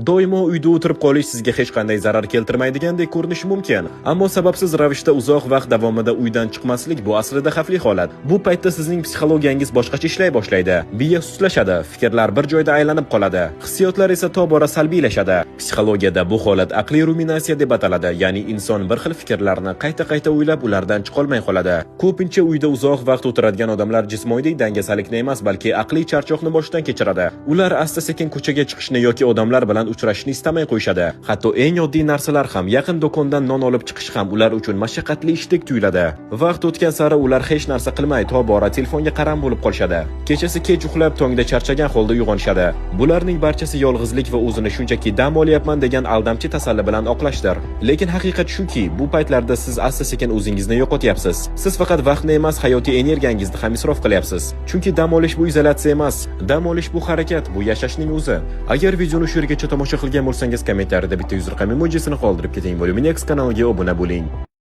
Doimo uyda o'tirib qolish sizga hech qanday zarar keltirmaydigandek ko'rinishi mumkin, ammo sababsiz ravishda uzoq vaqt davomida uydan chiqmaslik bu aslida xavfli holat. Bu paytda sizning psixologiyangiz boshqacha ishlay boshlaydi. Miya sustlashadi, fikrlar bir joyda aylanib qoladi, hissiyotlar esa tobora salbiylashadi. Psixologiyada bu holat aqliy ruminatsiya deb ataladi, ya'ni inson bir xil fikrlarni qayta o'ylab, ulardan chiqolmay qoladi. Ko'pincha uyda uzoq vaqt o'tiradigan odamlar jismoniy dangasalikni emas, balki aqliy charchoqni boshdan kechiradi. Ular asta-sekin ko'chaga chiqishni yoki odamlar bilan uchrashishni istamay qo'yishadi. Hatto eng oddiy narsalar ham, yaqin do'kondan non olib chiqish ham ular uchun mashaqqatli ishdek tuyuladi. Vaqt o'tgan sari ular hech narsa qilmay tobora telefonga qaram bo'lib qolishadi. Kechasi kech uxlab, tongda charchagan holda uyg'onishadi. Bularning barchasi yolg'izlik va o'zini shunchaki dam olyapman degan aldamchi tasalli bilan oqlashdir. Lekin haqiqat shuki, bu paytlarda siz asta-sekin o'zingizni yo'qotyapsiz. Siz faqat vaqtni emas, hayotiy energiyangizni ham isrof qilyapsiz. Chunki dam olish bu izolyatsiya emas, dam olish bu harakat, bu yashashning o'zi. Agar videoni shu yergacha tomosha qilgan bo'lsangiz, kommentariyada bitta 100 raqam emojisini qoldirib keting. Voluminex kanaliga obuna bo'ling.